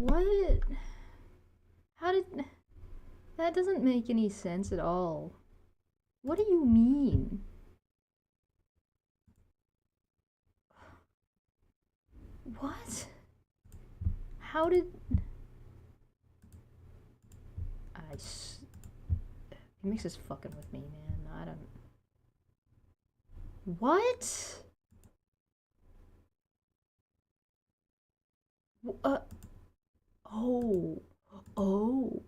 What? How did... That doesn't make any sense at all. What do you mean? What? How did... He makes us fucking with me, man. I don't... What? Oh. Oh.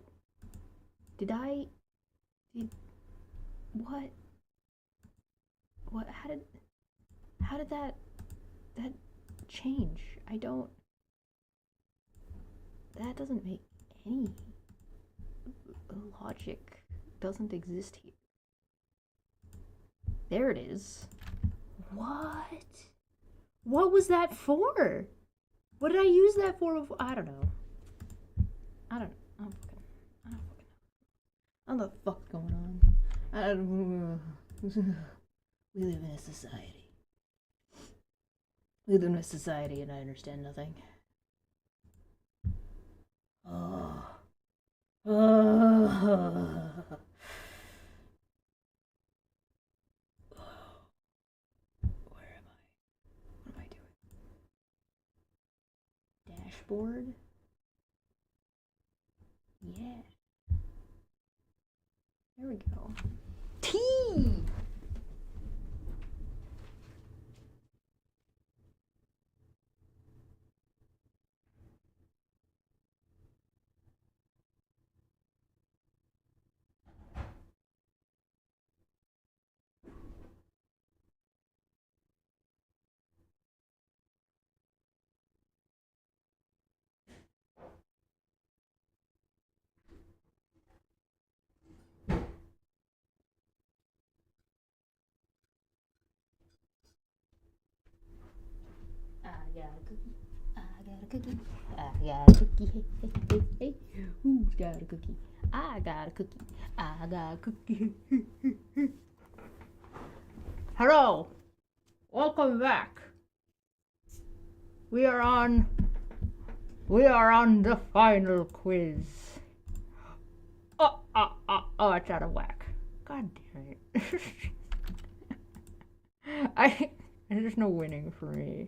Did... What? What? How did that change? I don't... That doesn't make any logic. Doesn't exist here. There it is. What? What was that for? What did I use that for before? I don't know. I don't know. I don't know. What the fuck's going on? We live in a society. We live in a society and I understand nothing. Oh. Oh. Where am I? What am I doing? Dashboard? Yeah. There we go. Tea! I got a cookie. I got a cookie. I got a cookie. Hey, hey, hey, hey. Who's got a cookie? I got a cookie. I got a cookie. Hello. Welcome back. We are on the final quiz. Oh, it's out of whack. God damn it. There's no winning for me.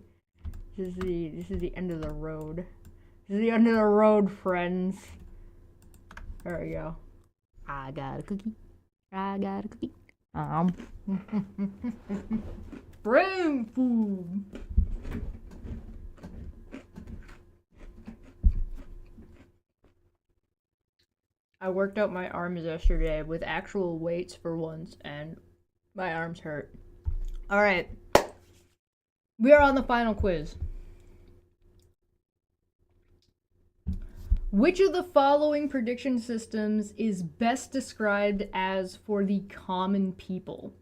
This is the end of the road. This is the end of the road, friends. There we go. I got a cookie. I got a cookie. Brain food. I worked out my arms yesterday with actual weights for once, and my arms hurt. All right. We are on the final quiz. Which of the following prediction systems is best described as for the common people?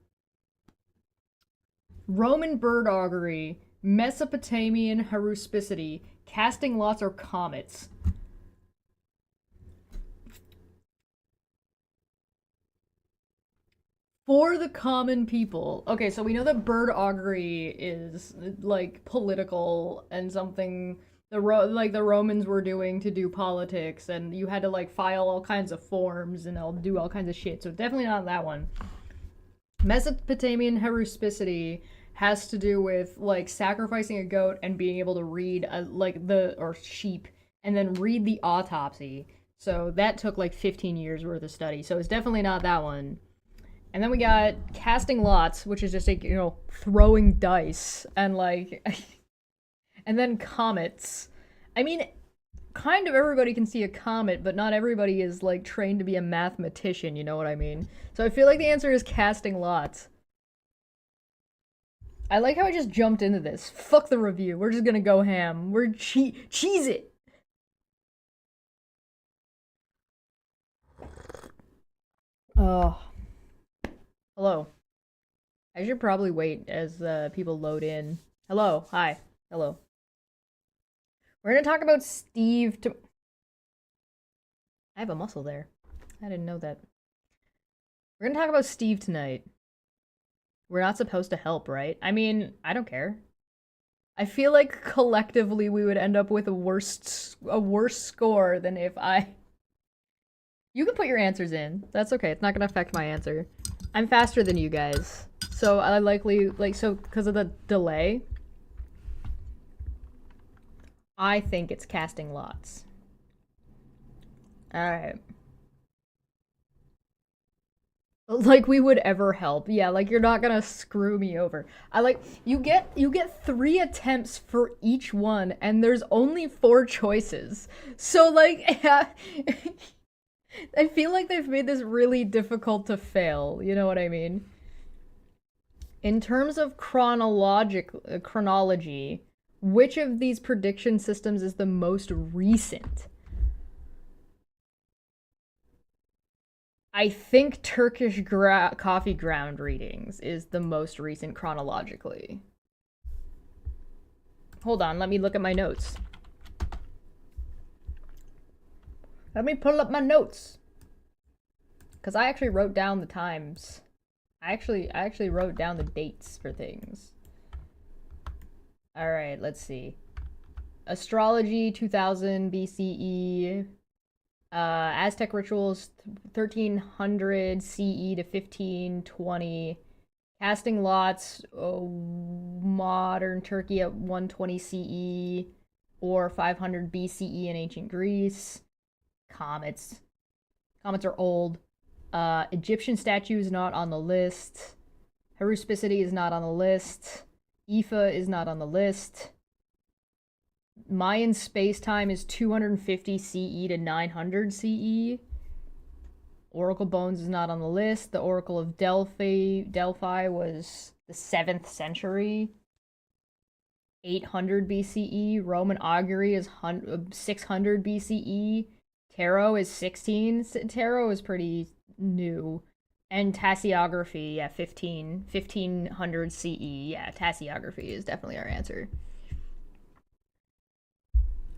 Roman bird augury, Mesopotamian haruspicity, casting lots, or comets? For the common people. Okay, so we know that bird augury is like political and something the Romans were doing to do politics, and you had to like file all kinds of forms and they'll do all kinds of shit. So definitely not that one. Mesopotamian haruspicity has to do with like sacrificing a goat and being able to read or sheep and then read the autopsy. So that took like 15 years worth of study. So it's definitely not that one. And then we got casting lots, which is just like, throwing dice and like and then comets. I mean, kind of everybody can see a comet, but not everybody is like trained to be a mathematician, you know what I mean? So I feel like the answer is casting lots. I like how I just jumped into this. Fuck the review. We're just gonna go ham. We're cheese it. Oh. Hello. I should probably wait as people load in. Hello. Hi. Hello. We're gonna talk about Steve. I have a muscle there. I didn't know that. We're gonna talk about Steve tonight. We're not supposed to help, right? I mean, I don't care. I feel like collectively we would end up with a worse score than if I. You can put your answers in. That's okay. It's not gonna affect my answer. I'm faster than you guys, so I likely because of the delay. I think it's casting lots. All right. Like we would ever help. Yeah, like you're not gonna screw me over. I like you get 3 attempts for each one, and there's only 4 choices. So like I feel like they've made this really difficult to fail. You know what I mean? In terms of chronology, which of these prediction systems is the most recent? I think Turkish coffee ground readings is the most recent chronologically. Hold on, let me look at my notes. Let me pull up my notes. Because I actually wrote down the times. I actually wrote down the dates for things. Alright, let's see. Astrology 2000 BCE. Aztec rituals 1300 CE to 1520. Casting lots, modern Turkey at 120 CE or 500 BCE in ancient Greece. Comets. Comets are old. Egyptian statue is not on the list. Haruspicity is not on the list. Ifa is not on the list. Mayan space-time is 250 CE to 900 CE. Oracle Bones is not on the list. The Oracle of Delphi was the 7th century. 800 BCE. Roman augury is 600 BCE. Tarot is 16. Tarot is pretty new. And tassiography, yeah, 1500 CE. Yeah, tassiography is definitely our answer.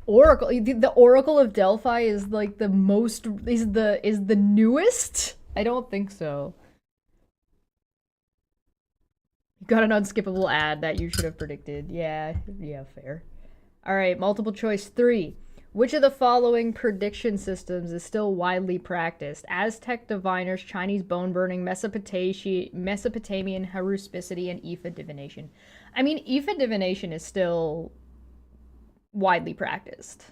Oracle, the Oracle of Delphi is like the most is the newest? I don't think so. You got an unskippable ad that you should have predicted. Yeah, yeah, fair. All right, multiple choice 3. Which of the following prediction systems is still widely practiced? Aztec diviners, Chinese bone burning, Mesopotamian haruspicity, and Ifa divination. I mean, Ifa divination is still widely practiced.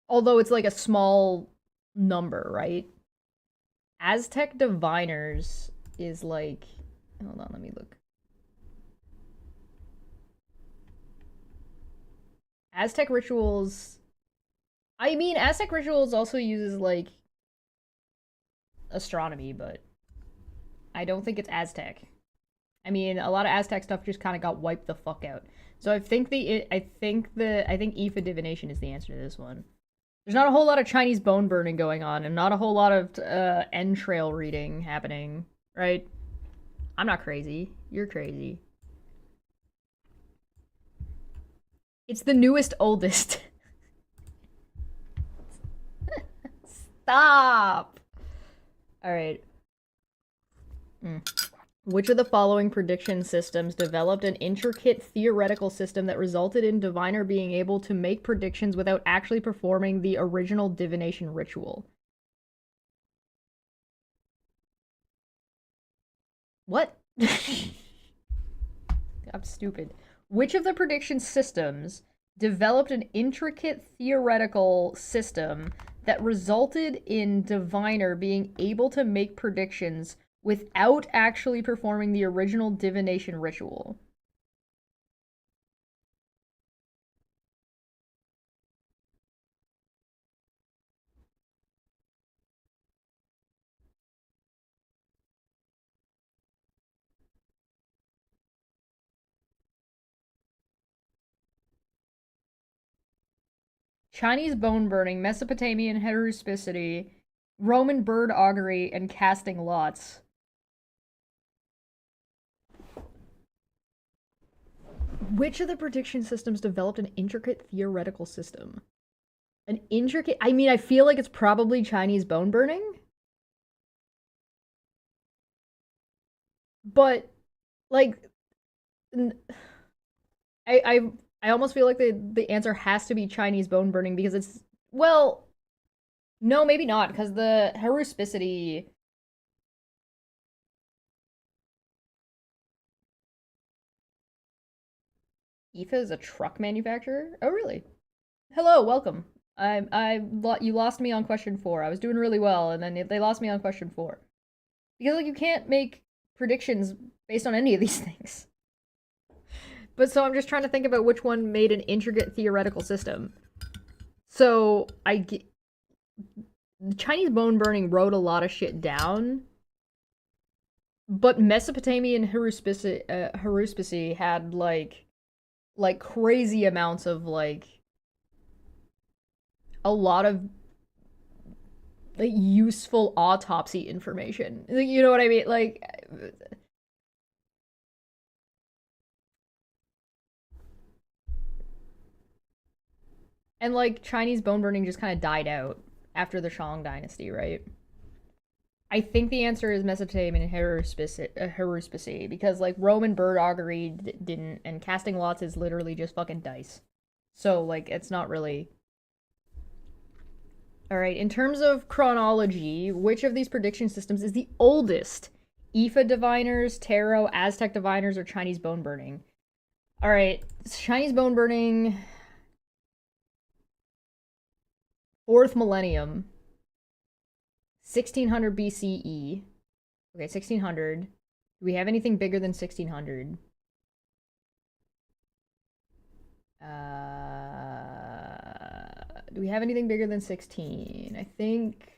Although it's like a small number, right? Aztec diviners is like, hold on, let me look. Aztec rituals. I mean, Aztec rituals also uses like astronomy, but I don't think it's Aztec. I mean, a lot of Aztec stuff just kind of got wiped the fuck out. So I think Ifa divination is the answer to this one. There's not a whole lot of Chinese bone burning going on, and not a whole lot of entrail reading happening, right? I'm not crazy. You're crazy. It's the newest, oldest. Stop. All right. Which of the following prediction systems developed an intricate theoretical system that resulted in diviner being able to make predictions without actually performing the original divination ritual? What? I'm stupid. Which of the prediction systems developed an intricate theoretical system that resulted in diviner being able to make predictions without actually performing the original divination ritual? Chinese bone burning, Mesopotamian haruspicity, Roman bird augury, and casting lots. Which of the prediction systems developed an intricate theoretical system? An intricate. I mean, I feel like it's probably Chinese bone burning, but like, I almost feel like the answer has to be Chinese bone burning because it's, well, no, maybe not, because the haruspicity. IFA is a truck manufacturer. Oh, really? Hello, welcome. You lost me on question 4. I was doing really well, and then they lost me on question 4 because like you can't make predictions based on any of these things. But so I'm just trying to think about which one made an intricate theoretical system. So the Chinese bone burning wrote a lot of shit down, but Mesopotamian haruspicy had like crazy amounts of like a lot of like useful autopsy information. You know what I mean? Like, and like Chinese bone burning just kind of died out after the Shang dynasty, right? I think the answer is Mesopotamian haruspicy because like Roman bird augury didn't, and casting lots is literally just fucking dice. So like it's not really. All right, in terms of chronology, which of these prediction systems is the oldest? Ifa diviners, tarot, Aztec diviners, or Chinese bone burning? All right, Chinese bone burning, 4th millennium, 1600 BCE. Okay, 1600. Do we have anything bigger than 1600? Do we have anything bigger than 16? I think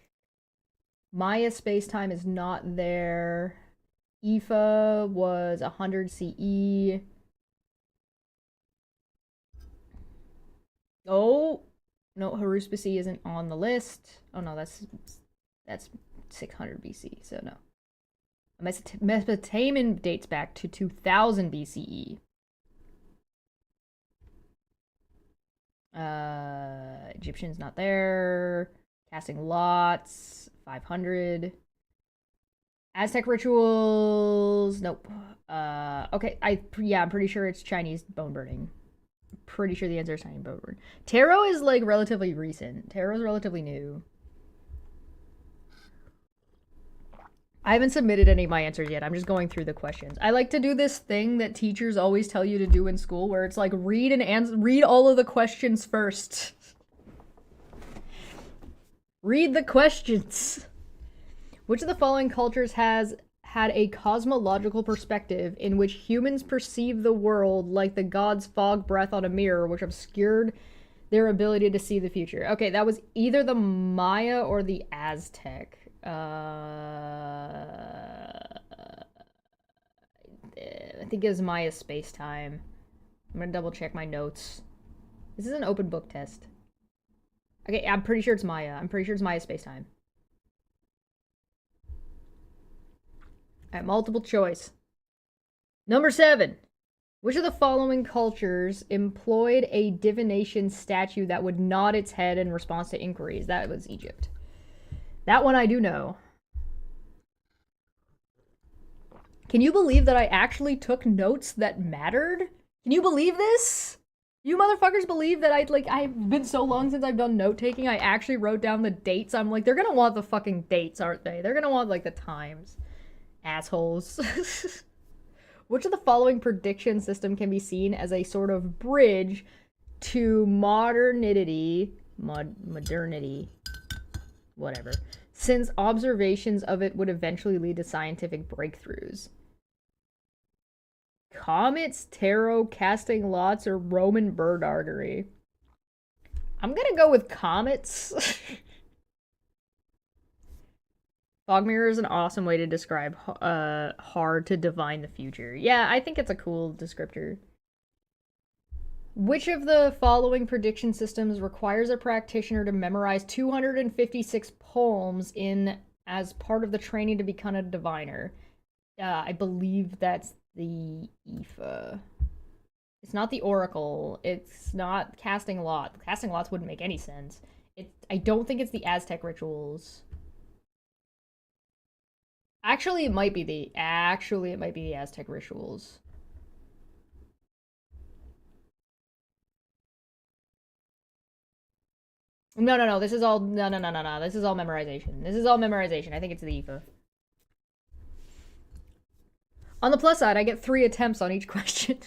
Maya space-time is not there. Ifa was 100 CE. Oh, no, haruspicy isn't on the list. Oh no, that's 600 BC, so no. Mesopotamian dates back to 2000 BCE. Egyptian's not there. Casting lots, 500. Aztec rituals, nope. Okay, I'm pretty sure it's Chinese bone burning. Pretty sure the answer is Chinese bone burning. Tarot is like relatively recent. Tarot is relatively new. I haven't submitted any of my answers yet. I'm just going through the questions. I like to do this thing that teachers always tell you to do in school where it's like read all of the questions first. Read the questions. Which of the following cultures has had a cosmological perspective in which humans perceive the world like the gods' fog breath on a mirror, which obscured their ability to see the future? Okay, that was either the Maya or the Aztec. I think it was Maya space time. I'm gonna double check my notes. This is an open book test. Okay, I'm pretty sure it's Maya. I'm pretty sure it's Maya space time. Alright, multiple choice. Number 7. Which of the following cultures employed a divination statue that would nod its head in response to inquiries? That was Egypt. That one I do know. Can you believe that I actually took notes that mattered? Can you believe this? You motherfuckers believe that I've been so long since I've done note taking, I actually wrote down the dates. I'm like, they're gonna want the fucking dates, aren't they? They're gonna want like the times. Assholes. Which of the following prediction system can be seen as a sort of bridge to modernity, whatever, since observations of it would eventually lead to scientific breakthroughs? Comets, tarot, casting lots, or Roman bird augury? I'm gonna go with comets. Fog mirror is an awesome way to describe hard to divine the future. Yeah, I think it's a cool descriptor. Which of the following prediction systems requires a practitioner to memorize 256 poems in as part of the training to become a diviner? I believe that's the Ifa. It's not the Oracle. It's not casting lots. Casting lots wouldn't make any sense. I don't think it's the Aztec rituals. Actually, it might be the Aztec rituals. No. This is all no. This is all memorization. This is all memorization. I think it's the IFA. On the plus side, I get 3 attempts on each question.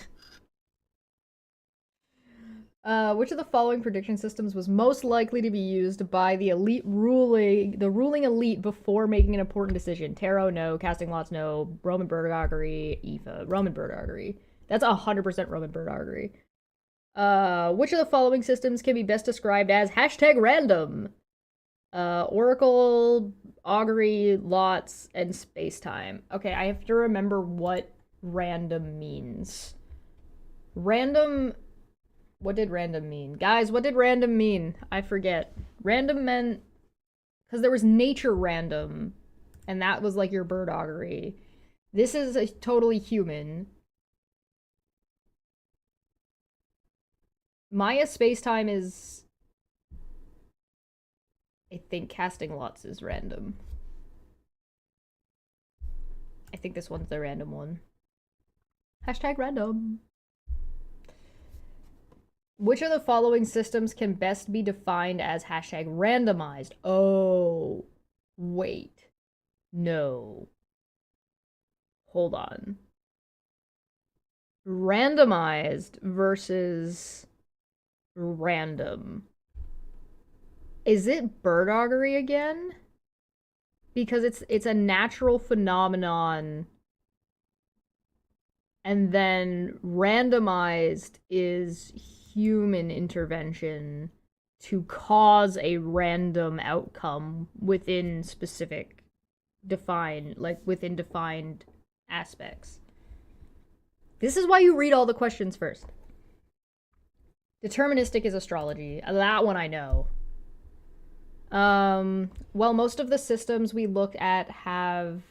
Which of the following prediction systems was most likely to be used by the ruling elite before making an important decision? Tarot, no. Casting lots, no. Roman bird augury, IFA. Roman bird augury. That's 100% Roman bird augury. Which of the following systems can be best described as #random? Oracle, augury, lots, and space-time. Okay, I have to remember what random means. Random... What did random mean? Guys, what did random mean? I forget. Random meant... Because there was nature random, and that was like your bird augury. This is a totally human. Maya space-time is... I think casting lots is random. I think this one's the random one. #random. Which of the following systems can best be defined as #randomized? Oh, wait. No. Hold on. Randomized versus random. Is it bird augury again? Because it's a natural phenomenon, and then randomized is human intervention to cause a random outcome within specific within defined aspects. This is why you read all the questions first. Deterministic is astrology. That one I know. Well, most of the systems we look at have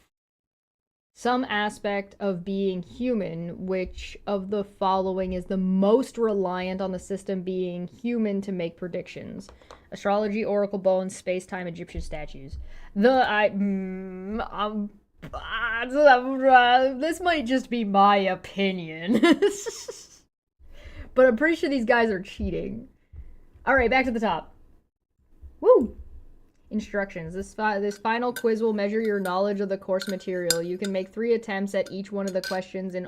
some aspect of being human. Which of the following is the most reliant on the system being human to make predictions? Astrology, oracle bones, space-time, Egyptian statues. This might just be my opinion. But I'm pretty sure these guys are cheating. Alright, back to the top. Woo! Instructions. This final quiz will measure your knowledge of the course material. You can make 3 attempts at each one of the questions. In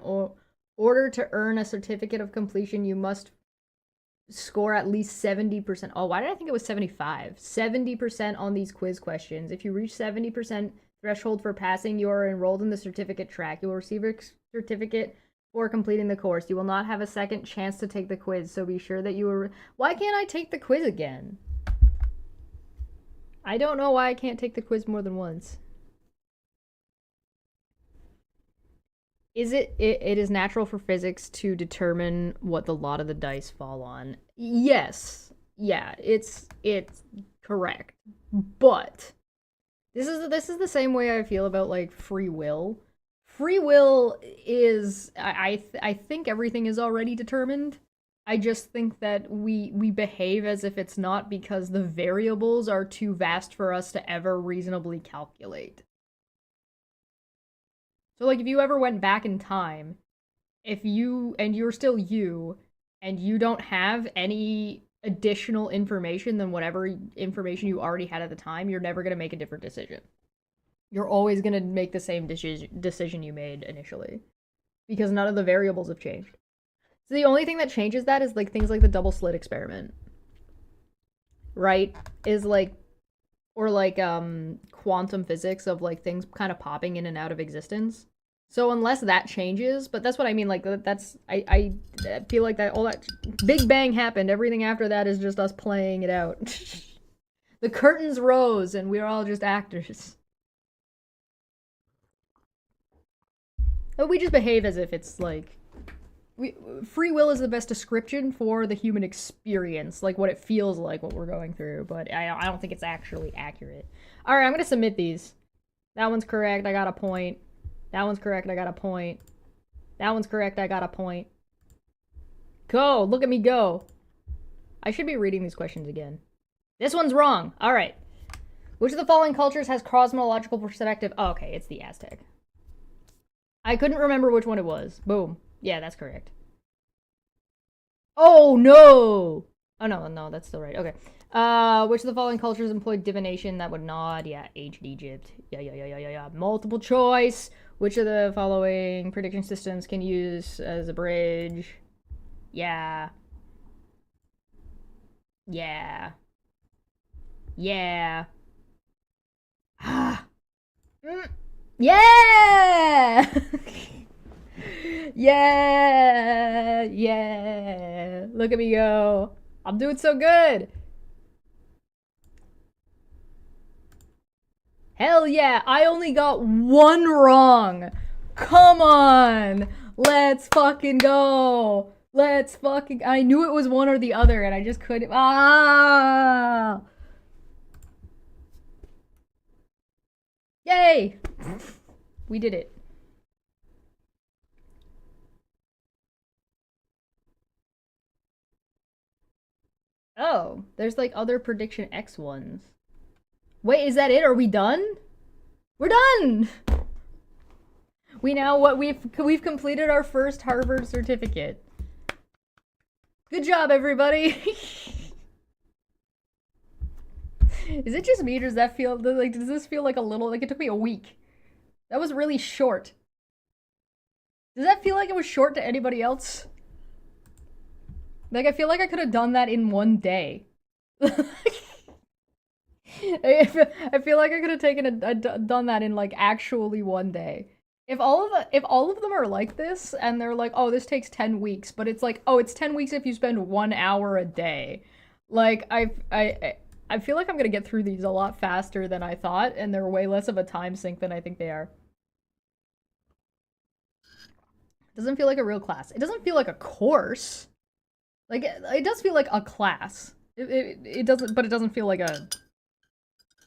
order to earn a certificate of completion, you must score at least 70%. Oh, why did I think it was 75? 70% on these quiz questions. If you reach 70% threshold for passing, you are enrolled in the certificate track. You will receive a certificate for completing the course. You will not have a second chance to take the quiz, so be sure that you are... Why can't I take the quiz again? I don't know why I can't take the quiz more than once. Is it is natural for physics to determine what the lot of the dice fall on? Yes. Yeah, it's correct. But this is the same way I feel about like free will. Free will is I think everything is already determined. I just think that we behave as if it's not because the variables are too vast for us to ever reasonably calculate. So like if you ever went back in time, you're still you, and you don't have any additional information than whatever information you already had at the time, you're never going to make a different decision. You're always going to make the same decision you made initially. Because none of the variables have changed. So the only thing that changes that is like things like the double slit experiment. Right? Is like, or like quantum physics of like things kind of popping in and out of existence. So unless that changes, but that's what I mean, like that's I feel like that all that Big Bang happened, everything after that is just us playing it out. The curtains rose and we're all just actors. But we just behave as if it's like free will is the best description for the human experience, like what it feels like, what we're going through, but I don't think it's actually accurate. Alright, I'm gonna submit these. That one's correct, I got a point. That one's correct, I got a point. That one's correct, I got a point. Go! Look at me go! I should be reading these questions again. This one's wrong! Alright. Which of the following cultures has cosmological perspective? Oh, okay, it's the Aztec. I couldn't remember which one it was. Boom. Yeah, that's correct. Oh, no! Oh, no, that's still right. Okay. Which of the following cultures employed divination? That would nod. Yeah, ancient Egypt. Yeah. Multiple choice. Which of the following prediction systems can use as a bridge? Yeah. Yeah. Yeah. Yeah! Yeah. Look at me go. I'm doing so good. Hell yeah, I only got one wrong. Come on. Let's fucking go. Let's fucking. I knew it was one or the other and I just couldn't. Ah! Yay! We did it. Oh, there's like other PredictionX ones. Wait, is that it? Are we done? We're done! We now what we've completed our first Harvard certificate. Good job, everybody. Is it just me, or does that feel like? Does this feel like a little like it took me a week? That was really short. Does that feel like it was short to anybody else? Like I feel like I could have done that in one day. I feel like I could have done that in like actually one day. If all of them are like this and they're like, oh, this takes 10 weeks, but it's like, oh, it's 10 weeks if you spend 1 hour a day. Like I feel like I'm gonna get through these a lot faster than I thought, and they're way less of a time sink than I think they are. Doesn't feel like a real class. It doesn't feel like a course. Like it does feel like a class. It doesn't, but it doesn't feel like a.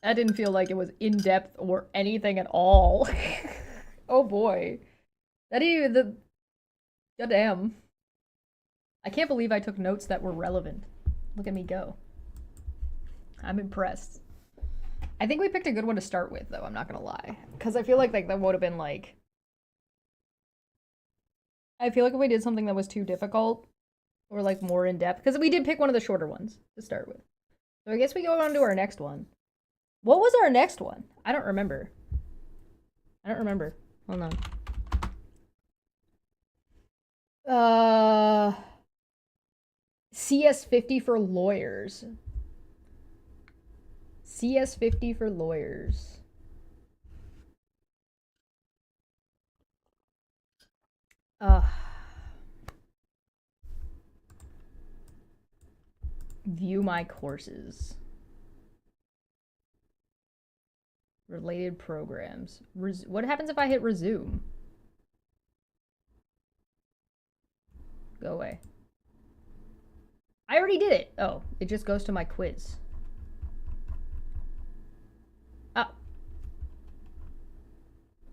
That didn't feel like it was in depth or anything at all. Oh boy, that even the. Goddamn. I can't believe I took notes that were relevant. Look at me go. I'm impressed. I think we picked a good one to start with, though. I'm not gonna lie, because I feel like that would have been like. I feel like if we did something that was too difficult or like more in depth, because we did pick one of the shorter ones to start with. So I guess we go on to our next one. What was our next one? I don't remember. I don't remember. Hold on. CS50 for lawyers. CS50 for lawyers. View my courses. Related programs. What happens if I hit resume? Go away. I already did it. Oh, it just goes to my quiz. Oh.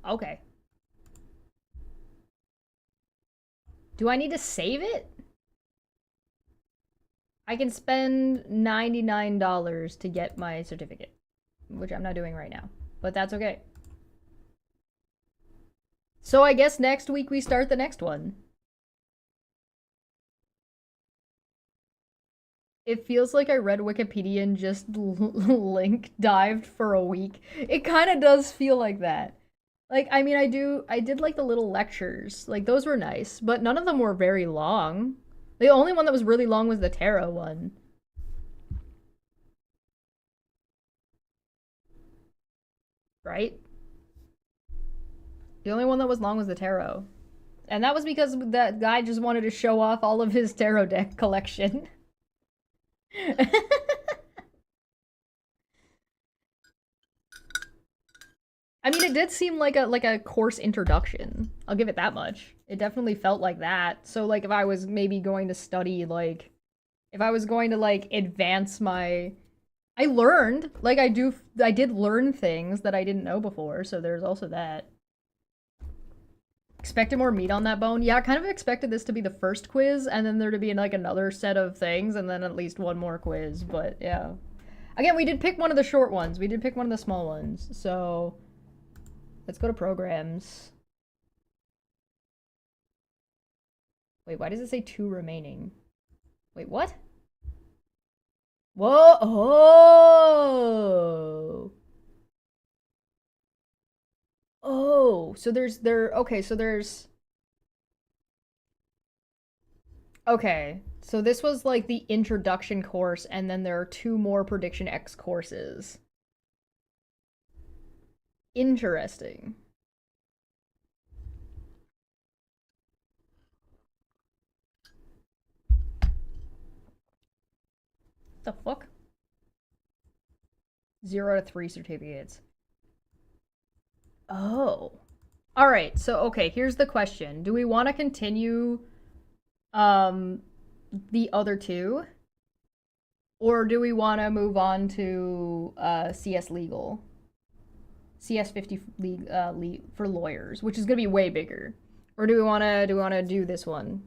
Okay. Do I need to save it? I can spend $99 to get my certificate, which I'm not doing right now, but that's okay. So I guess next week we start the next one. It feels like I read Wikipedia and just link dived for a week. It kind of does feel like that. Like, I mean, I did like the little lectures. Like, those were nice, but none of them were very long. The only one that was really long was the tarot one. Right? The only one that was long was the tarot. And that was because that guy just wanted to show off all of his tarot deck collection. I mean, it did seem like a course introduction. I'll give it that much. It definitely felt like that. So like if I was maybe going to study like if I was going to like advance my I learned like I did learn things that I didn't know before, so there's also that. Expected more meat on that bone. Yeah, I kind of expected this to be the first quiz and then there to be like another set of things and then at least one more quiz, but yeah. Again, we did pick one of the short ones. We did pick one of the small ones. So let's go to programs. Wait, why does it say 2 remaining? Wait, what? Whoa! Oh! Oh! So there's there. Okay, so there's. Okay, so this was like the introduction course, and then there are two more Prediction X courses. Interesting. The fuck? 0 to 3 certificates. Oh. All right. So okay, here's the question: do we want to continue um the other two, or do we want to move on to CS legal, CS 50 for lawyers, which is gonna be way bigger, or do we want to do this one?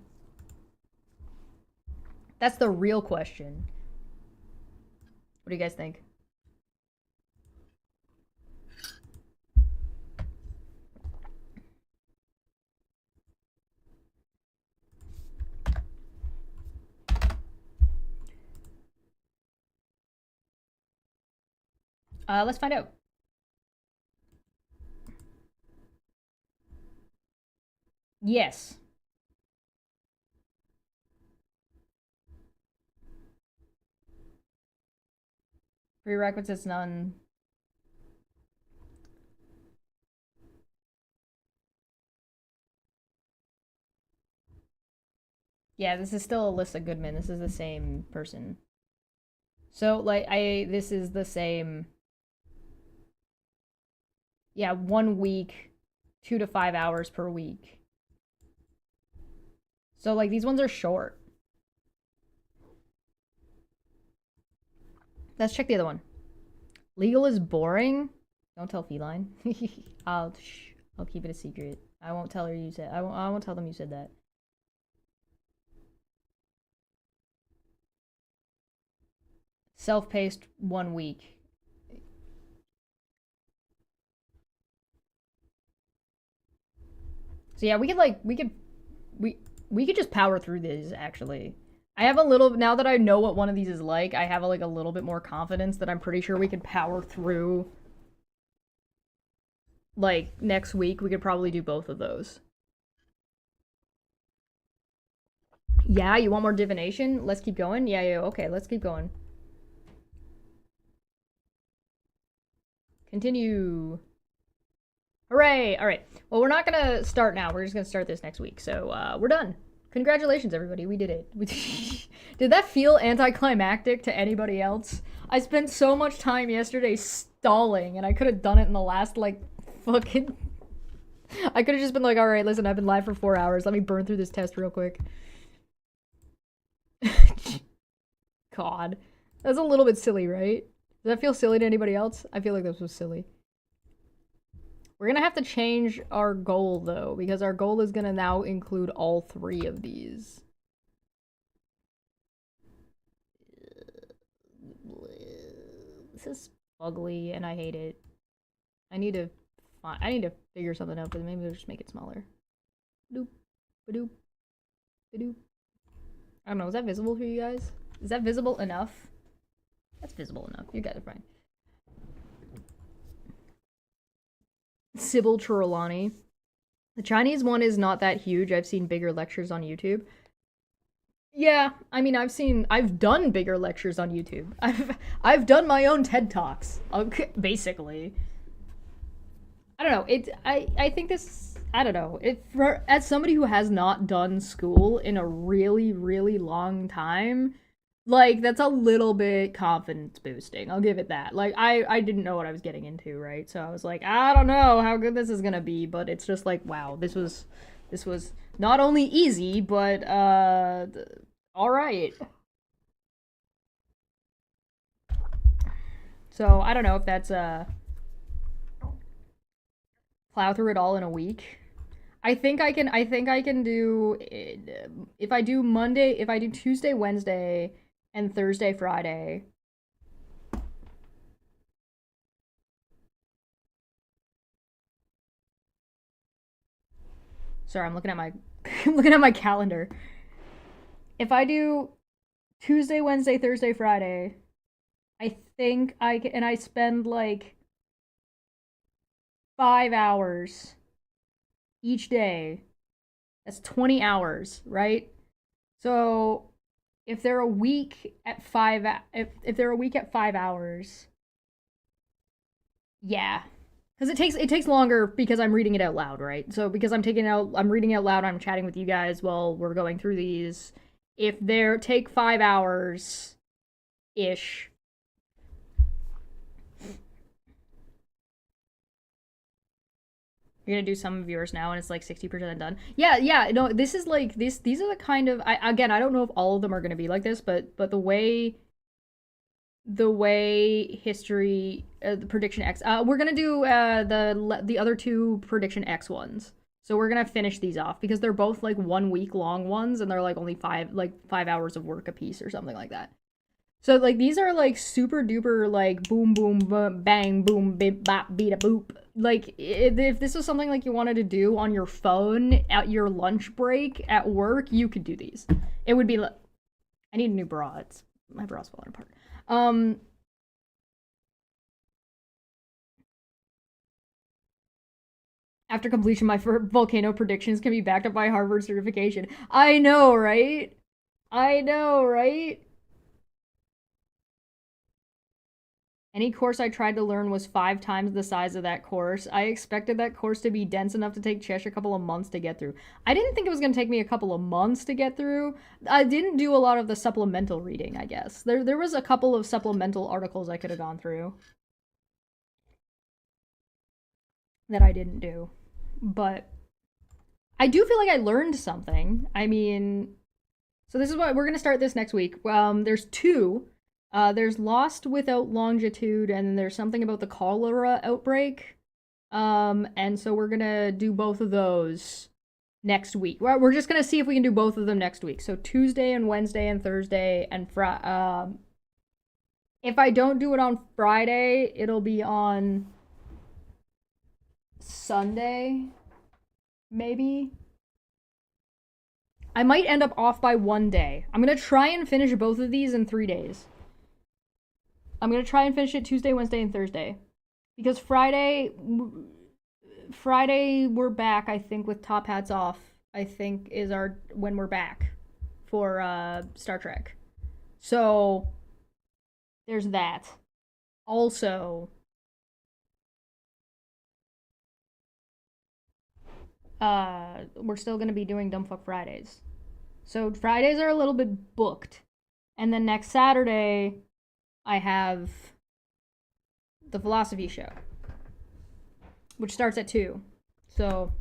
That's the real question. What do you guys think? Let's find out. Yes. Prerequisites none. Yeah, this is still Alyssa Goodman. This is the same person. So like this is the same. Yeah, 1 week, 2 to 5 hours per week. So like these ones are short. Let's check the other one. Legal is boring. Don't tell Feline. I'll keep it a secret. I won't tell her you said. I won't tell them you said that. Self-paced 1 week. So yeah, we could just power through these actually. I have a little now that I know what one of these is like, I have like a little bit more confidence that I'm pretty sure we could power through like next week. We could probably do both of those. Yeah, you want more divination? Let's keep going. Yeah, okay, let's keep going. Continue. Hooray! All right. Well, we're not gonna start now. We're just gonna start this next week. So we're done. Congratulations, everybody. We did it. Did that feel anticlimactic to anybody else? I spent so much time yesterday stalling, and I could have done it in the last like fucking. I could have just been like, all right, listen, I've been live for 4 hours. Let me burn through this test real quick. God, that's a little bit silly, right? Does that feel silly to anybody else? I feel like this was silly. We're gonna have to change our goal though, because our goal is gonna now include all three of these. This is ugly and I hate it. I need to figure something out, but maybe we'll just make it smaller. Doop, ba-doop, ba-doop. I don't know, is that visible for you guys? Is that visible enough? That's visible enough. You guys are fine. Sybil Trelawney. The Chinese one is not that huge. I've seen bigger lectures on YouTube. Yeah, I mean, I've done bigger lectures on YouTube. I've done my own TED Talks, basically. I don't know. I think this. I don't know. As somebody who has not done school in a really really long time, like that's a little bit confidence boosting. I'll give it that. Like I didn't know what I was getting into, right? So I was like, I don't know how good this is gonna be, but it's just like, wow, this was not only easy, but all right. So I don't know if that's plow through it all in a week. I think I can do if I do Monday, if I do Tuesday, Wednesday, and Thursday, Friday. Sorry, I'm looking at my I'm looking at my calendar. If I do Tuesday, Wednesday, Thursday, Friday, I think I spend like 5 hours each day. That's 20 hours, right? So if they're a week at if they're a week at 5 hours, yeah, because it takes longer because I'm reading it out loud, right? So because I'm reading it out loud, I'm chatting with you guys while we're going through these. If they take 5 hours ish, you're gonna do some of yours now, and it's like 60% done. Yeah, yeah. No, this is like this. These are the kind of again. I don't know if all of them are gonna be like this, but the way history the prediction X. We're gonna do the other two prediction X ones. So we're gonna finish these off because they're both like 1 week long ones, and they're like only 5 hours of work a piece or something like that. So like these are like super duper like boom boom bang boom bip bop beat a boop. Like if this was something like you wanted to do on your phone at your lunch break at work, you could do these. It would be like I need a new bra. My bra's falling apart. Um After completion, my volcano predictions can be backed up by Harvard certification. I know, right? I know, right? Any course I tried to learn was 5 times the size of that course. I expected that course to be dense enough to take Chesh a couple of months to get through. I didn't think it was going to take me a couple of months to get through. I didn't do a lot of the supplemental reading, I guess. There was a couple of supplemental articles I could have gone through that I didn't do. But I do feel like I learned something. I mean, so this is what we're going to start this next week. There's two. There's Lost Without Longitude, and there's something about the cholera outbreak. And so we're gonna do both of those next week. We're just gonna see if we can do both of them next week. So Tuesday and Wednesday and Thursday and if I don't do it on Friday, it'll be on Sunday, maybe. I might end up off by one day. I'm gonna try and finish both of these in 3 days. I'm gonna try and finish it Tuesday, Wednesday, and Thursday. Because Friday we're back, I think, with top hats off. I think is our when we're back for Star Trek. So there's that. Also, we're still gonna be doing Dumbfuck Fridays. So Fridays are a little bit booked, and then next Saturday I have the philosophy show, which starts at 2. So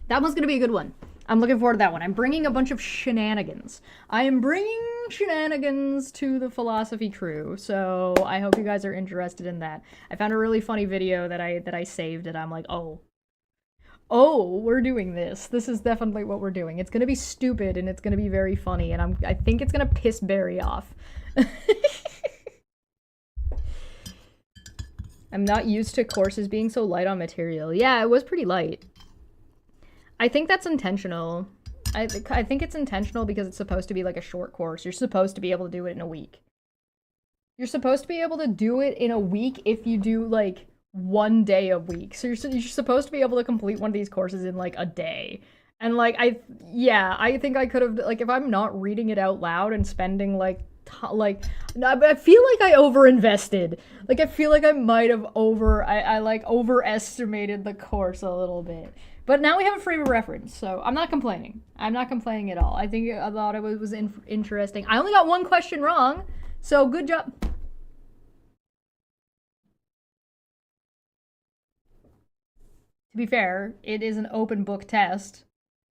that one's gonna be a good one. I'm looking forward to that one. I'm bringing a bunch of shenanigans. I am bringing shenanigans to the philosophy crew, so I hope you guys are interested in that. I found a really funny video that I saved, and I'm like, oh, we're doing this. This is definitely what we're doing. It's gonna be stupid, and it's gonna be very funny, and I think it's gonna piss Barry off. I'm not used to courses being so light on material. Yeah, it was pretty light. I think that's intentional. I think it's intentional because it's supposed to be like a short course. You're supposed to be able to do it in a week. You're supposed to be able to do it in a week if you do like one day a week. So you're supposed to be able to complete one of these courses in like a day. And like I think I could have like if I'm not reading it out loud and spending like I feel like I overinvested. Like I feel like I might have I like overestimated the course a little bit. But now we have a frame of reference, so I'm not complaining. I'm not complaining at all. I thought it was interesting. I only got one question wrong, so good job. To be fair, it is an open book test.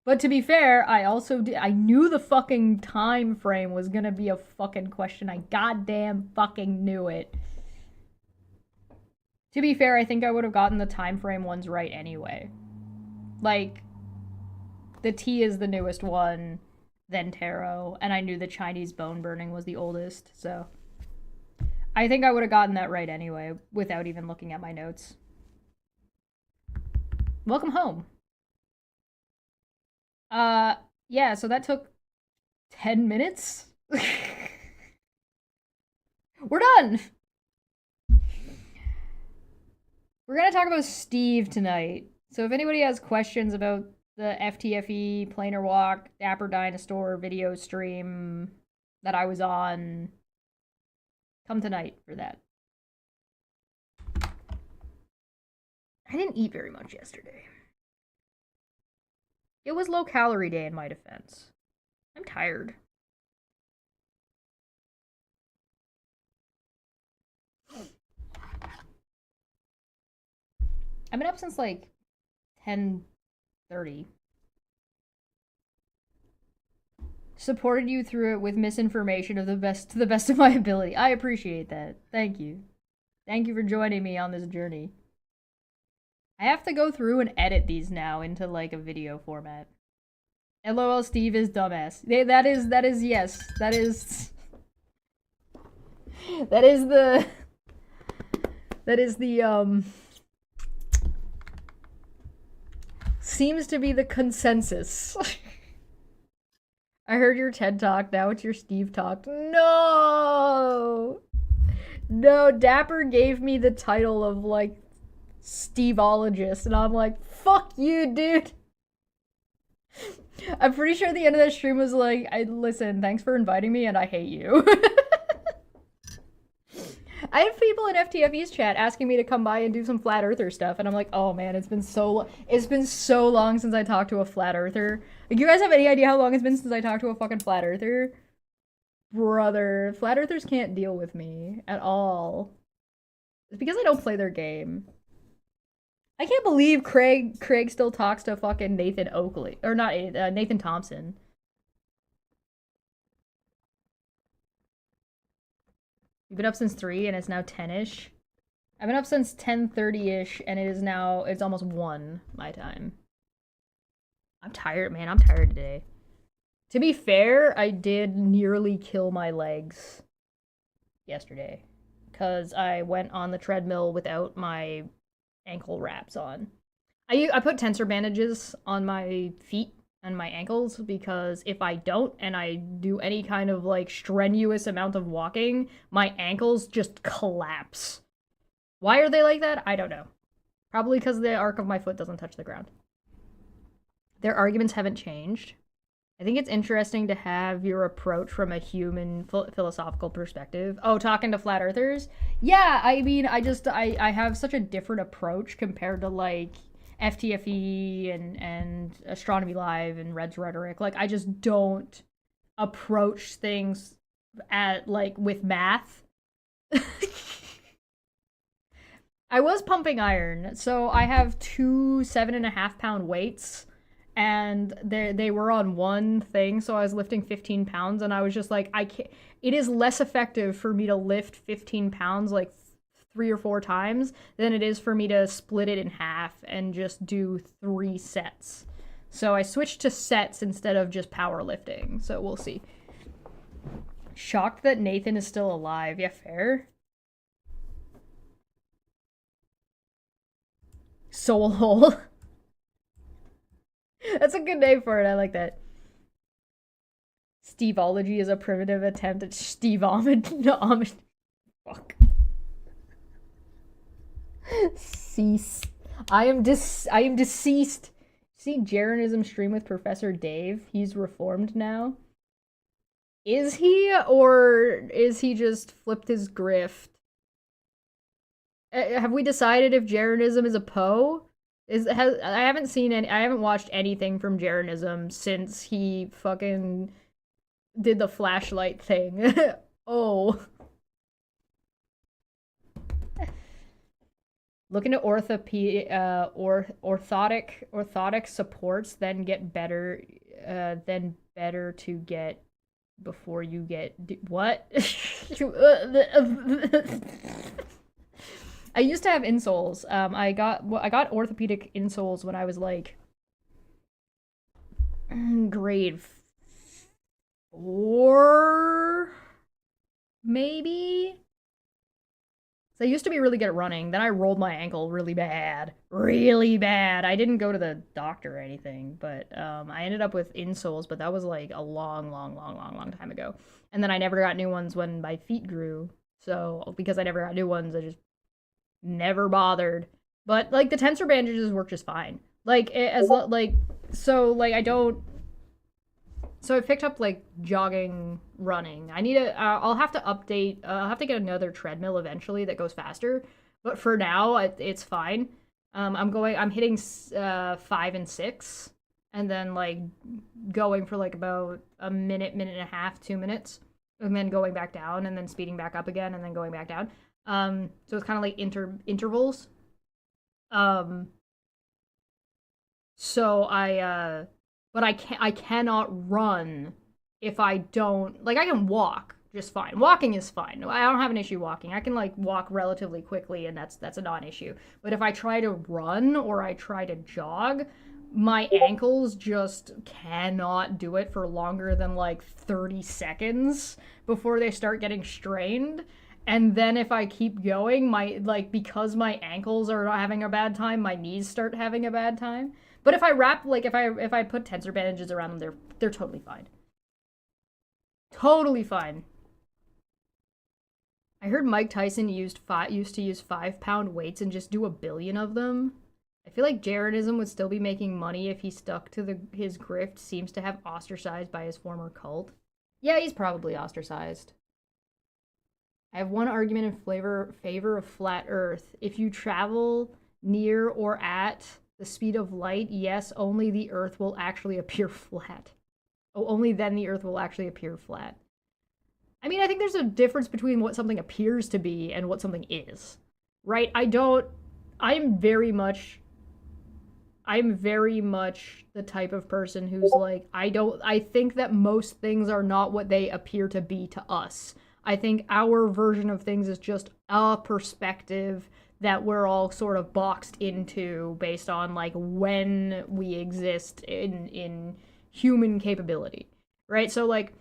But to be fair, I knew the fucking time frame was gonna be a fucking question. I goddamn fucking knew it. To be fair, I think I would have gotten the time frame ones right anyway. Like, the T is the newest one, then tarot, and I knew the Chinese bone burning was the oldest, so I think I would have gotten that right anyway without even looking at my notes. Welcome home. Yeah, so that took 10 minutes. We're done. We're gonna talk about Steve tonight. So if anybody has questions about the FTFE Planar Walk Dapper Dinosaur video stream that I was on, come tonight for that. I didn't eat very much yesterday. It was low calorie day in my defense. I'm tired. I've been up since like 10:30. Supported you through it with misinformation of the best to the best of my ability. I appreciate that. Thank you. Thank you for joining me on this journey. I have to go through and edit these now into like a video format. LOL Steve is dumbass. That is yes. That is the seems to be the consensus. I heard your TED talk, now it's your Steve talk. No! No, Dapper gave me the title of, like, Steveologist, and I'm like, fuck you, dude! I'm pretty sure the end of that stream was like, listen, thanks for inviting me, and I hate you. I have people in FTFE's chat asking me to come by and do some flat earther stuff, and I'm like, oh man, it's been so long since I talked to a flat earther. Like, you guys have any idea how long it's been since I talked to a fucking flat earther? Brother, flat earthers can't deal with me at all. It's because I don't play their game. I can't believe Craig still talks to fucking Nathan Oakley, or not Nathan Thompson. You've been up since 3 and it's now 10-ish. I've been up since 10:30-ish and it's almost 1 my time. I'm tired, man. I'm tired today. To be fair, I did nearly kill my legs yesterday because I went on the treadmill without my ankle wraps on. I put tensor bandages on my feet and my ankles because if I don't and I do any kind of like strenuous amount of walking, my ankles just collapse. Why are they like that? I don't know. Probably because the arc of my foot doesn't touch the ground. Their arguments haven't changed. I think it's interesting to have your approach from a human philosophical perspective. Oh, talking to flat earthers? Yeah, I mean, I have such a different approach compared to like FTFE and Astronomy Live and Red's Rhetoric. Like, I just don't approach things with math. I was pumping iron, so I have 2 7.5-pound weights, and they were on one thing, so I was lifting 15 pounds, and I was just like, I can't. It is less effective for me to lift 15 pounds like 3 or 4 times than it is for me to split it in half and just do 3 sets. So I switched to sets instead of just powerlifting. So we'll see. Shocked that Nathan is still alive. Yeah, fair. Soul hole. That's a good name for it. I like that. Steveology is a primitive attempt at Steve Omens. Fuck. Cease. I am deceased. See Jeranism stream with Professor Dave? He's reformed now. Is he, or is he just flipped his grift? Have we decided if Jeranism is a Poe? I haven't watched anything from Jeranism since he fucking did the flashlight thing. Oh. Look into orthotic supports, then get better, to get before you get what? I used to have insoles. I got orthopedic insoles when I was like grade 4, maybe. So I used to be really good at running. Then I rolled my ankle really bad. Really bad. I didn't go to the doctor or anything, but I ended up with insoles, but that was like a long time ago. And then I never got new ones when my feet grew. So because I never got new ones, I just never bothered. But like the tensor bandages work just fine. Like I don't. So I picked up like jogging, running. I need to. I'll have to update. I'll have to get another treadmill eventually that goes faster. But for now, it's fine. I'm hitting 5 and 6, and then like going for like about a minute, minute and a half, 2 minutes, and then going back down, and then speeding back up again, and then going back down. So it's kind of like intervals. Um, so but I cannot run if I don't, like, I can walk just fine. Walking is fine. I don't have an issue walking. I can like walk relatively quickly, and that's a non-issue. But if I try to run or I try to jog, my ankles just cannot do it for longer than like 30 seconds before they start getting strained. And then if I keep going, because my ankles are having a bad time, my knees start having a bad time. But if I if I put tensor bandages around them, they're totally fine. Totally fine. I heard Mike Tyson used to use 5-pound weights and just do 1 billion of them. I feel like Jaredism would still be making money if he stuck to his grift. Seems to have ostracized by his former cult. Yeah, he's probably ostracized. I have one argument in favor of flat Earth. If you travel near or at the speed of light, yes, only the Earth will actually appear flat. Oh, only then the Earth will actually appear flat. I mean, I think there's a difference between what something appears to be and what something is, right? I'm very much the type of person who's like, I think that most things are not what they appear to be to us. I think our version of things is just a perspective that we're all sort of boxed into based on like when we exist in human capability, right? So like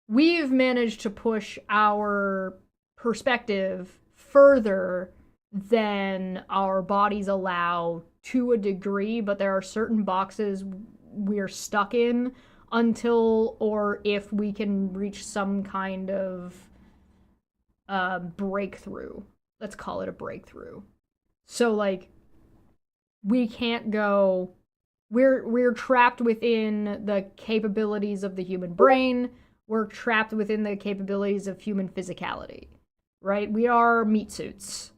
we've managed to push our perspective further than our bodies allow to a degree, but there are certain boxes we're stuck in until or if we can reach some kind of breakthrough. Let's call it a breakthrough. So like we can't go, we're trapped within the capabilities of the human brain. We're trapped within the capabilities of human physicality, right? We are meat suits.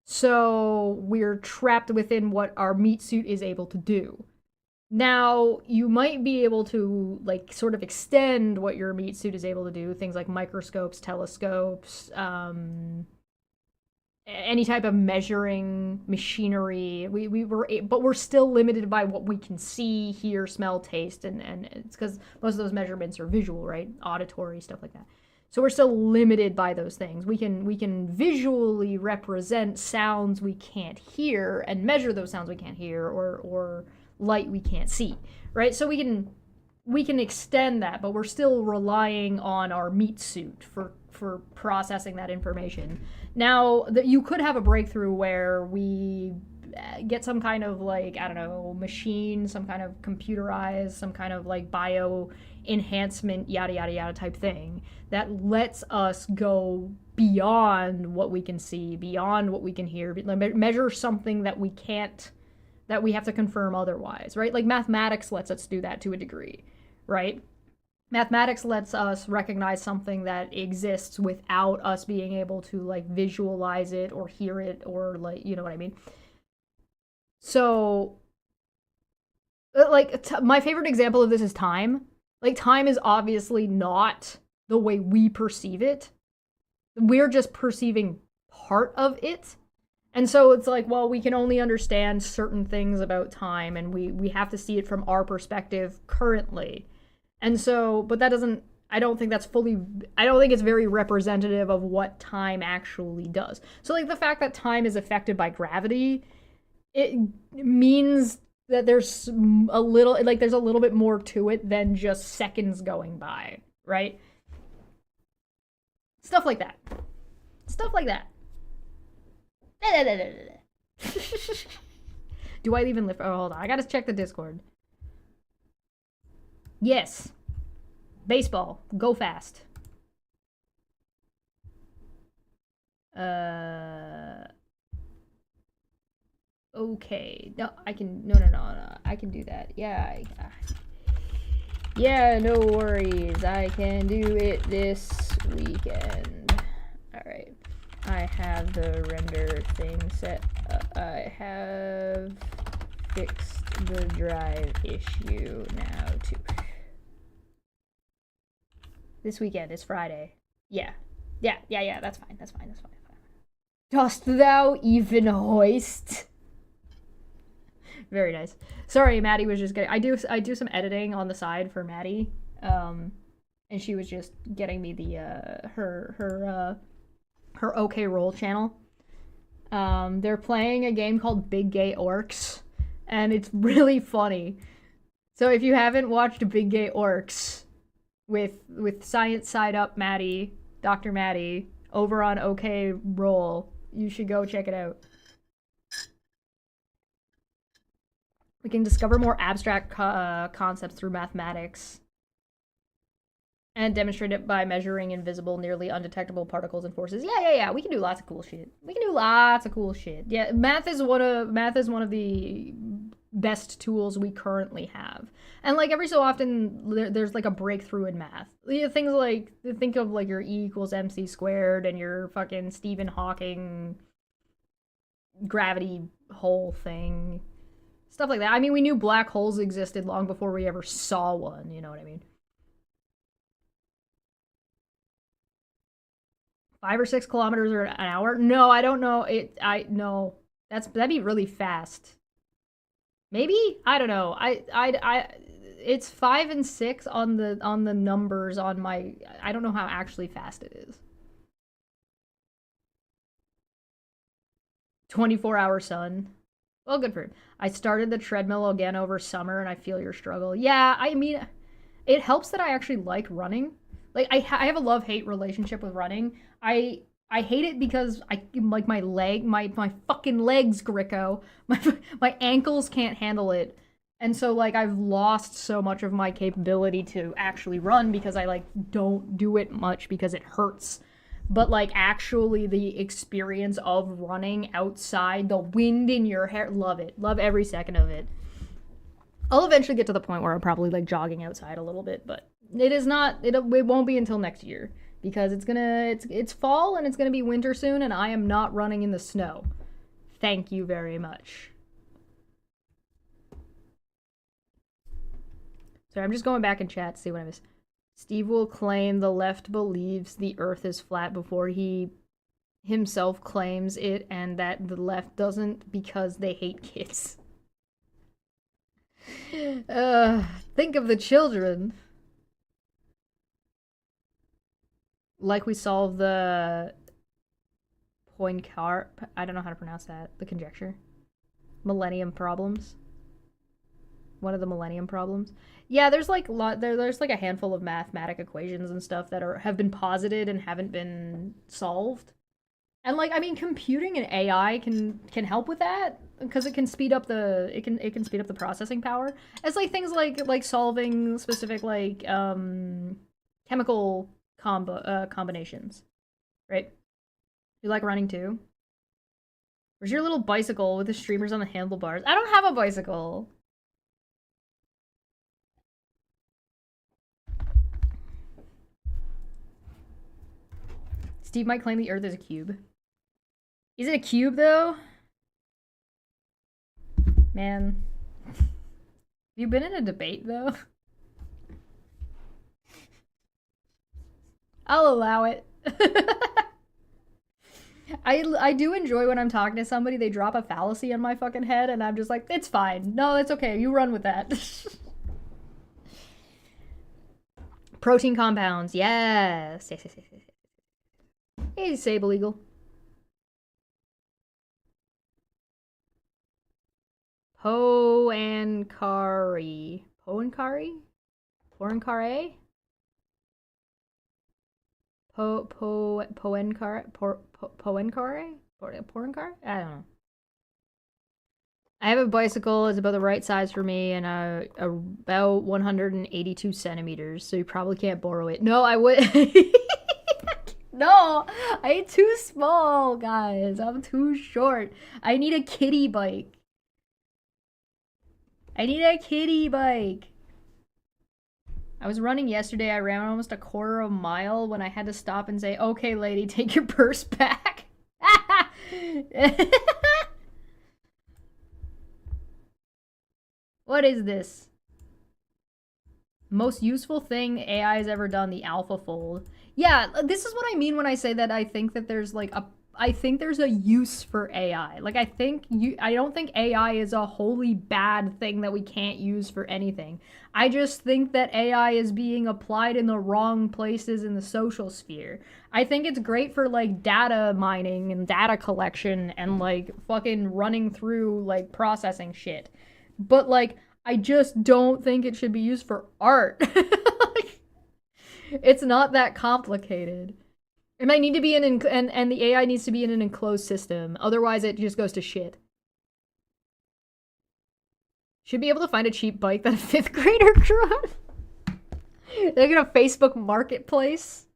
So we're trapped within what our meat suit is able to do. Now, you might be able to like sort of extend what your meat suit is able to do, things like microscopes, telescopes, any type of measuring machinery. But we're still limited by what we can see, hear, smell, taste, and it's because most of those measurements are visual, right? Auditory, stuff like that. So we're still limited by those things. We can visually represent sounds we can't hear and measure those sounds we can't hear, or light we can't see, right? So we can extend that, but we're still relying on our meat suit for processing that information. Now, you could have a breakthrough where we get some kind of like, I don't know, machine, some kind of computerized, some kind of like bio enhancement, yada yada yada type thing that lets us go beyond what we can see, beyond what we can hear, measure something that we can't, that we have to confirm otherwise, right? Like mathematics lets us do that to a degree, right? Mathematics lets us recognize something that exists without us being able to like visualize it or hear it or like, you know what I mean? So like my favorite example of this is time. Like time is obviously not the way we perceive it. We're just perceiving part of it. And so it's like, well, we can only understand certain things about time, and we have to see it from our perspective currently. And so, but that doesn't, I don't think it's very representative of what time actually does. So like the fact that time is affected by gravity, it means that there's a little bit more to it than just seconds going by, right? Stuff like that. Stuff like that. Do I even lift? Oh, hold on. I gotta check the Discord. Yes. Baseball. Go fast. Oh, okay. No, I can, no, I can do that. Yeah, yeah, no worries. I can do it this weekend. Alright. I have the render thing set. I have fixed the drive issue now, too. This weekend is Friday. Yeah, that's fine. Dost thou even hoist? Very nice. Sorry, Maddie was just getting. I do some editing on the side for Maddie, and she was just getting me the her OK Roll channel. They're playing a game called Big Gay Orcs, and it's really funny. So if you haven't watched Big Gay Orcs with Science Side Up Maddie, Dr. Maddie, over on OK Roll, you should go check it out. We can discover more abstract concepts through mathematics and demonstrate it by measuring invisible, nearly undetectable particles and forces. Yeah. We can do lots of cool shit. Yeah, math is one of the best tools we currently have. And like every so often there's like a breakthrough in math. Things like, think of like your E equals MC squared and your fucking Stephen Hawking gravity hole thing. Stuff like that. I mean, we knew black holes existed long before we ever saw one, you know what I mean? 5 or 6 kilometers an hour? No, I don't know. No. That'd be really fast. Maybe? I don't know. It's 5 and 6 on the numbers on my. I don't know how actually fast it is. 24-hour sun. Well, good for him. I started the treadmill again over summer, and I feel your struggle. Yeah, I mean, it helps that I actually like running. Like, I have a love-hate relationship with running. I hate it because like my fucking legs, Gricko. My ankles can't handle it. And so like I've lost so much of my capability to actually run because I like don't do it much because it hurts. But like actually the experience of running outside, the wind in your hair, love it. Love every second of it. I'll eventually get to the point where I'm probably like jogging outside a little bit, but it won't be until next year because it's fall and it's gonna be winter soon and I am not running in the snow. Thank you very much. So I'm just going back in chat to see what I missed. Steve will claim the left believes the earth is flat before he himself claims it and that the left doesn't because they hate kids. Think of the children. Like we solved the Poincar, I don't know how to pronounce that, the conjecture. Millennium problems. One of the millennium problems. Yeah, there's like there's like a handful of mathematic equations and stuff that have been posited and haven't been solved. And like I mean computing and AI can help with that because it can speed up the it can speed up the processing power. It's like things like solving specific like chemical combinations. Right? You like running too? Where's your little bicycle with the streamers on the handlebars? I don't have a bicycle. Steve might claim the Earth is a cube. Is it a cube, though? Man. Have you been in a debate, though? I'll allow it. I do enjoy when I'm talking to somebody, they drop a fallacy on my fucking head, and I'm just like, it's fine. No, it's okay. You run with that. Protein compounds. Yes. Yes. Hey, Sable Eagle. Poankari. Poankari? Poankare? Poankare? Poankare? Poankare? I don't know. I have a bicycle. It's about the right size for me and about 182 centimeters, so you probably can't borrow it. No, I would. No, I'm too small, guys. I'm too short. I need a kiddie bike. I need a kitty bike. I was running yesterday. I ran almost a quarter of a mile when I had to stop and say, okay, lady, take your purse back. What is this? Most useful thing AI has ever done, the AlphaFold. Yeah, this is what I mean when I say that I think that there's like a I think there's a use for AI. Like I don't think AI is a wholly bad thing that we can't use for anything. I just think that AI is being applied in the wrong places in the social sphere. I think it's great for like data mining and data collection and like fucking running through like processing shit. But like I just don't think it should be used for art. Like, it's not that complicated. It might need to be and the AI needs to be in an enclosed system. Otherwise, it just goes to shit. Should be able to find a cheap bike that a fifth grader drew on. They're gonna Facebook Marketplace.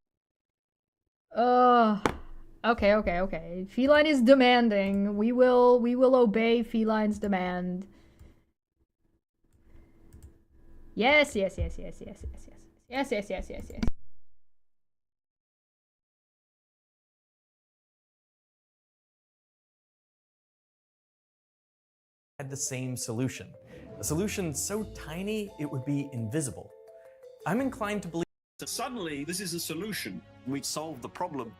Okay. Feline is demanding. We will obey Feline's demand. Yes. Had the same solution. A solution so tiny it would be invisible. I'm inclined to believe that suddenly this is a solution. We've solved the problem.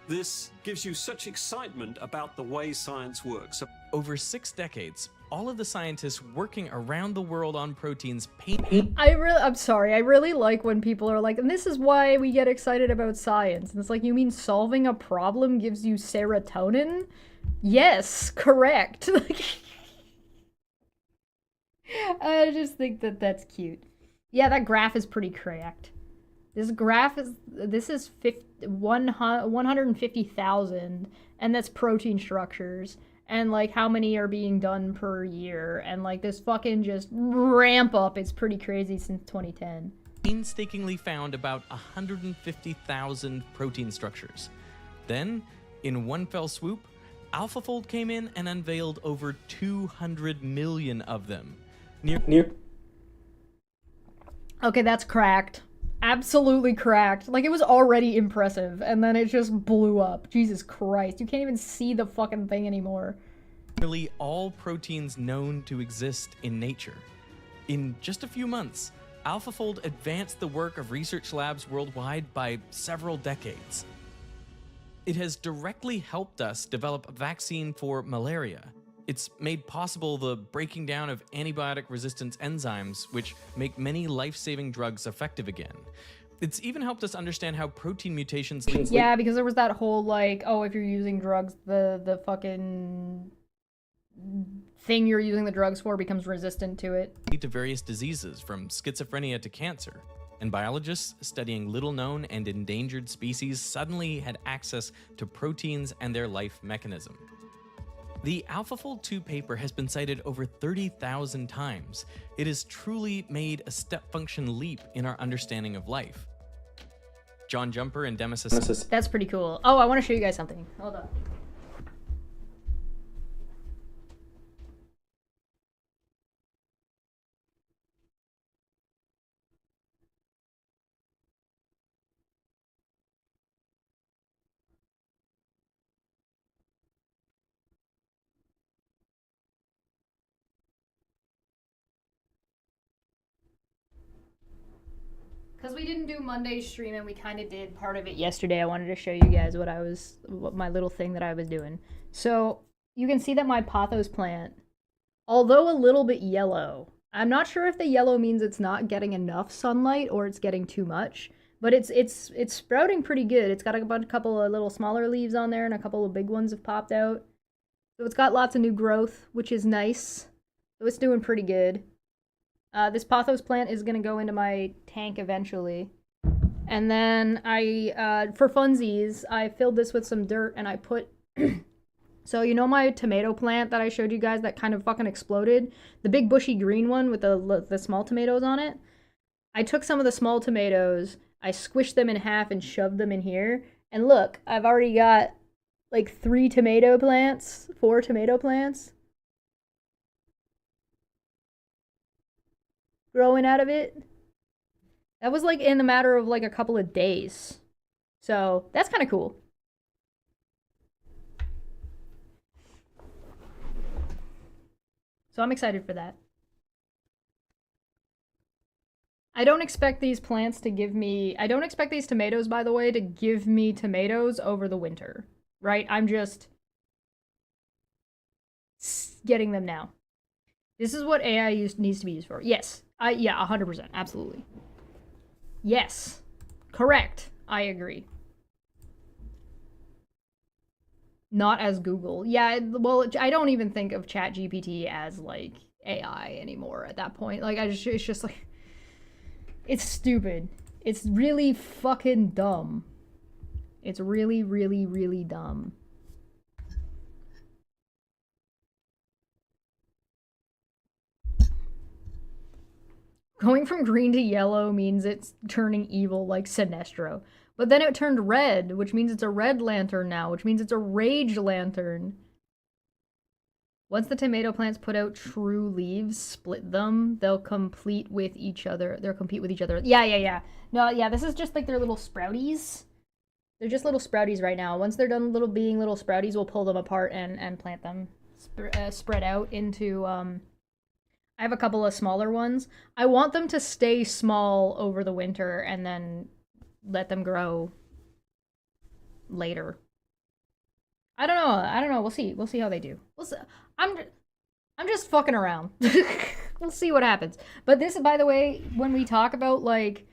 This gives you such excitement about the way science works. over 6 decades, all of the scientists working around the world on proteins I'm sorry, I really like when people are like, and this is why we get excited about science. And it's like, you mean solving a problem gives you serotonin? Yes, correct. I just think that that's cute. Yeah, that graph is pretty correct. This graph is 150,000, and that's protein structures, and like how many are being done per year, and like this fucking just ramp up. It's pretty crazy since 2010. painstakingly found about 150,000 protein structures. Then, in one fell swoop, AlphaFold came in and unveiled over 200 million of them. Okay, that's cracked. Absolutely cracked. Like, it was already impressive, and then it just blew up. Jesus Christ, you can't even see the fucking thing anymore. Nearly all proteins known to exist in nature. In just a few months, AlphaFold advanced the work of research labs worldwide by several decades. It has directly helped us develop a vaccine for malaria. It's made possible the breaking down of antibiotic resistance enzymes, which make many life-saving drugs effective again. It's even helped us understand how protein mutations Yeah, because there was that whole, like, oh, if you're using drugs, the fucking thing you're using the drugs for becomes resistant to it. lead to various diseases, from schizophrenia to cancer. And biologists studying little-known and endangered species suddenly had access to proteins and their life mechanism. The AlphaFold 2 paper has been cited over 30,000 times. It has truly made a step function leap in our understanding of life. John Jumper and Demesis. That's pretty cool. Oh, I want to show you guys something. Hold on. Because we didn't do Monday's stream and we kind of did part of it yesterday, I wanted to show you guys what my little thing that I was doing. So you can see that my pothos plant, although a little bit yellow, I'm not sure if the yellow means it's not getting enough sunlight or it's getting too much, but it's sprouting pretty good. It's got a couple of little smaller leaves on there and a couple of big ones have popped out. So it's got lots of new growth, which is nice. So it's doing pretty good. This pothos plant is going to go into my tank eventually. And then for funsies, I filled this with some dirt and I put... So you know my tomato plant that I showed you guys that kind of fucking exploded? The big bushy green one with the small tomatoes on it? I took some of the small tomatoes, I squished them in half and shoved them in here. And look, I've already got like 4 tomato plants. growing out of it. That was like in a matter of like a couple of days. So that's kind of cool. So I'm excited for that. I don't expect these plants to give me... I don't expect these tomatoes, by the way, to give me tomatoes over the winter. Right? I'm just getting them now. This is what AI needs to be used for. Yes. Yeah, 100%. Absolutely. Yes. Correct. I agree. Not as Google. Yeah, well, I don't even think of ChatGPT as, like, AI anymore at that point. Like, it's just, like... It's stupid. It's really fucking dumb. It's really, really, really dumb. Going from green to yellow means it's turning evil like Sinestro. But then it turned red, which means it's a red lantern now, which means it's a rage lantern. Once the tomato plants put out true leaves, split them, they'll compete with each other. Yeah. No, yeah, this is just like their little sprouties. They're just little sprouties right now. Once they're done being little sprouties, we'll pull them apart and plant them. Spread out into... I have a couple of smaller ones. I want them to stay small over the winter and then let them grow later. I don't know. We'll see. We'll see how they do. I'm just fucking around. We'll see what happens. But this, by the way, when we talk about like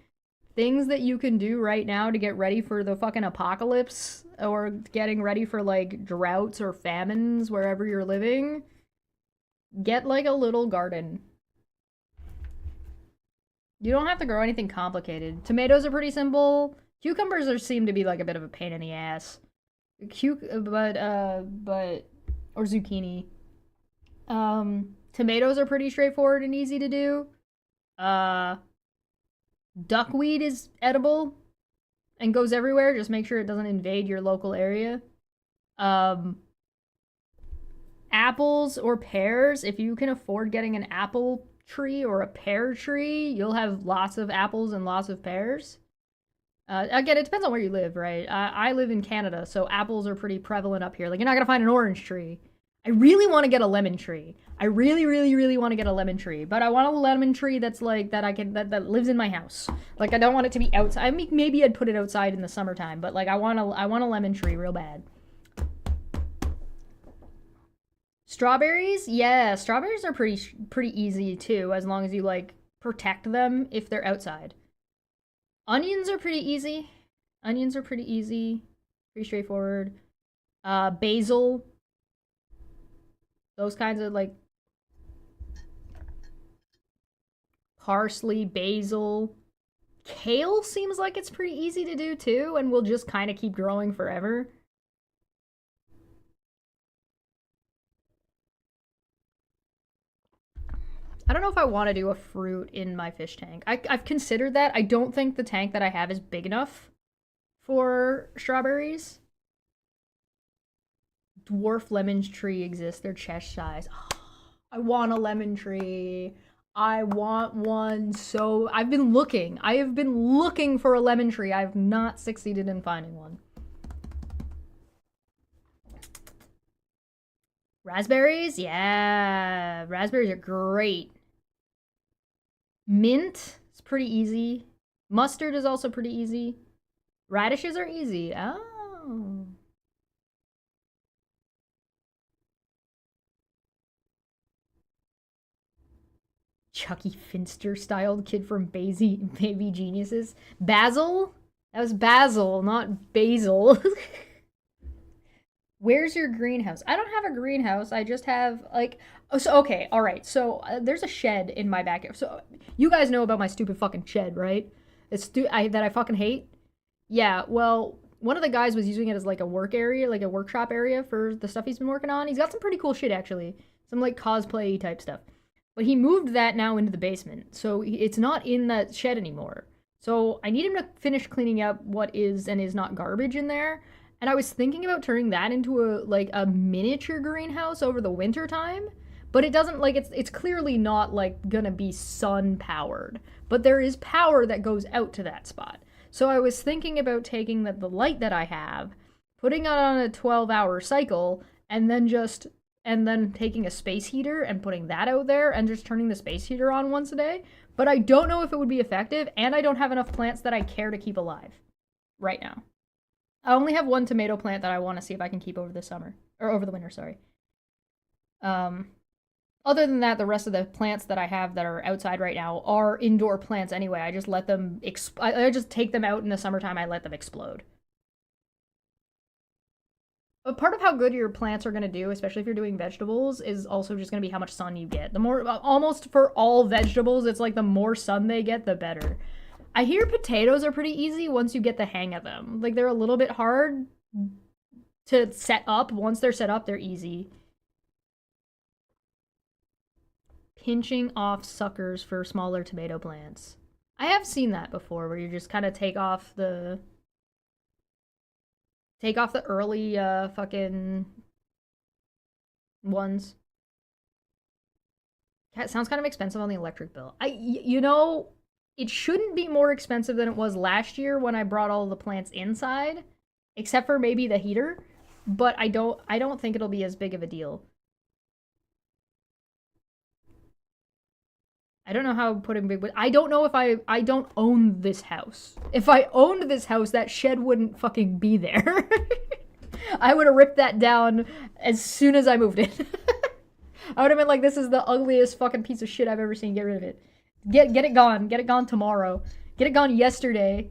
things that you can do right now to get ready for the fucking apocalypse or getting ready for like droughts or famines wherever you're living, get like a little garden. You don't have to grow anything complicated. Tomatoes are pretty simple. Cucumbers seem to be like a bit of a pain in the ass. Or zucchini. Tomatoes are pretty straightforward and easy to do. Duckweed is edible and goes everywhere. Just make sure it doesn't invade your local area. Apples or pears, if you can afford getting an apple tree or a pear tree, you'll have lots of apples and lots of pears. Again, it depends on where you live, right? I live in Canada, so apples are pretty prevalent up here. Like, you're not gonna find an orange tree. I really want to get a lemon tree. I really, really, really want to get a lemon tree, but I want a lemon tree that's like that lives in my house. Like, I don't want it to be outside. I mean, maybe I'd put it outside in the summertime, but like I want a lemon tree real bad. Strawberries? Yeah, strawberries are pretty easy too, as long as you like protect them if they're outside. Onions are pretty easy. Pretty straightforward. Basil. Those kinds of like parsley, basil. Kale seems like it's pretty easy to do too, and will just kind of keep growing forever. I don't know if I want to do a fruit in my fish tank. I've considered that. I don't think the tank that I have is big enough for strawberries. Dwarf lemon tree exists. They're Chesh size. Oh, I want a lemon tree. I want one so... I have been looking for a lemon tree. I have not succeeded in finding one. Raspberries? Yeah. Raspberries are great. Mint is pretty easy. Mustard is also pretty easy. Radishes are easy. Oh. Chucky Finster-styled kid from Baby Geniuses. Basil? That was Basil, not Basil. Where's your greenhouse? I don't have a greenhouse. I just have, like... Oh, so, okay, alright. So, there's a shed in my backyard. So, you guys know about my stupid fucking shed, right? That I fucking hate? Yeah, well, one of the guys was using it as, like, a work area, like a workshop area for the stuff he's been working on. He's got some pretty cool shit, actually. Some, like, cosplay type stuff. But he moved that now into the basement. So, it's not in that shed anymore. So, I need him to finish cleaning up what is and is not garbage in there. And I was thinking about turning that into a miniature greenhouse over the winter time, but it doesn't, like, it's clearly not, like, gonna be sun powered, but there is power that goes out to that spot. So I was thinking about taking the light that I have, putting it on a 12-hour cycle, and then taking a space heater and putting that out there and just turning the space heater on once a day. But I don't know if it would be effective, and I don't have enough plants that I care to keep alive right now. I only have one tomato plant that I want to see if I can keep over the summer. Or over the winter, sorry. Other than that, the rest of the plants that I have that are outside right now are indoor plants anyway. I just let them, I just take them out in the summertime, I let them explode. But part of how good your plants are going to do, especially if you're doing vegetables, is also just going to be how much sun you get. The more, almost for all vegetables, it's like the more sun they get, the better. I hear potatoes are pretty easy once you get the hang of them. Like, they're a little bit hard to set up. Once they're set up, they're easy. Pinching off suckers for smaller tomato plants. I have seen that before, where you just kind of take off the early fucking ones. That sounds kind of expensive on the electric bill. You know, it shouldn't be more expensive than it was last year when I brought all the plants inside, except for maybe the heater, but I don't think it'll be as big of a deal. I don't know how putting big, but I don't know if I don't own this house. If I owned this house, that shed wouldn't fucking be there. I would have ripped that down as soon as I moved in. I would have been like, this is the ugliest fucking piece of shit I've ever seen. Get rid of it. Get it gone. Get it gone tomorrow. Get it gone yesterday.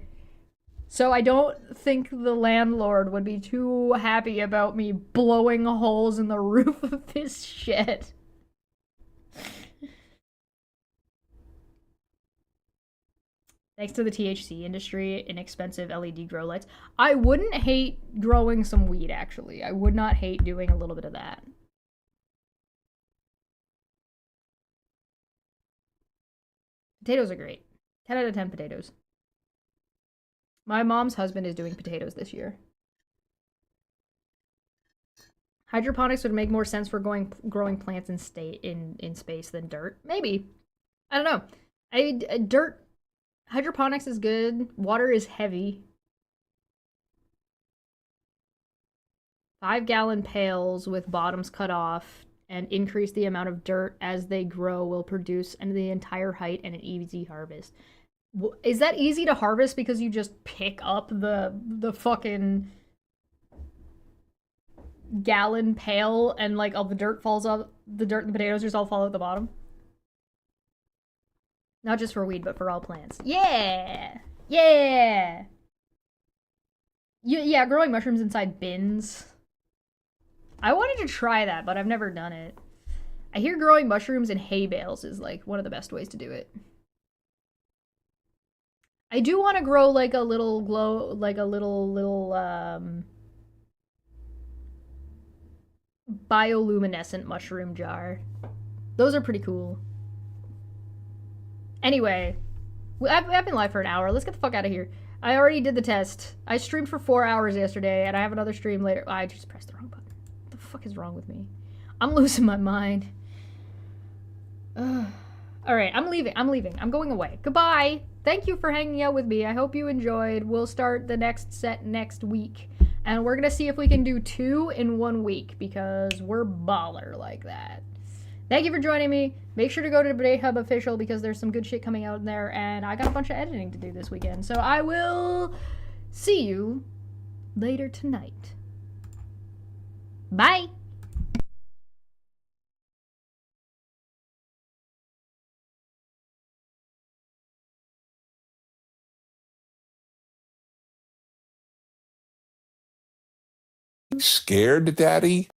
So I don't think the landlord would be too happy about me blowing holes in the roof of this shed. Thanks to the THC industry, inexpensive LED grow lights. I wouldn't hate growing some weed, actually. I would not hate doing a little bit of that. Potatoes are great. 10 out of 10 potatoes. My mom's husband is doing potatoes this year. Hydroponics would make more sense for growing plants in space than dirt. Maybe. I don't know. Hydroponics is good. Water is heavy. 5-gallon pails with bottoms cut off and increase the amount of dirt as they grow will produce the entire height and an easy harvest. Is that easy to harvest because you just pick up the fucking gallon pail and like all the dirt falls up, the dirt and the potatoes just all fall out the bottom? Not just for weed, but for all plants. Yeah! Yeah! Yeah, growing mushrooms inside bins. I wanted to try that, but I've never done it. I hear growing mushrooms in hay bales is like one of the best ways to do it. I do want to grow like a little bioluminescent mushroom jar. Those are pretty cool. Anyway, I've been live for an hour. Let's get the fuck out of here. I already did the test. I streamed for 4 hours yesterday, and I have another stream later. Oh, I just pressed the wrong button. What the fuck is wrong with me? I'm losing my mind. Alright, I'm leaving. I'm going away. Goodbye. Thank you for hanging out with me. I hope you enjoyed. We'll start the next set next week. And we're gonna see if we can do 2 in 1 week, because we're baller like that. Thank you for joining me. Make sure to go to Today Hub Official because there's some good shit coming out in there, and I got a bunch of editing to do this weekend. So I will see you later tonight. Bye! Scared, Daddy?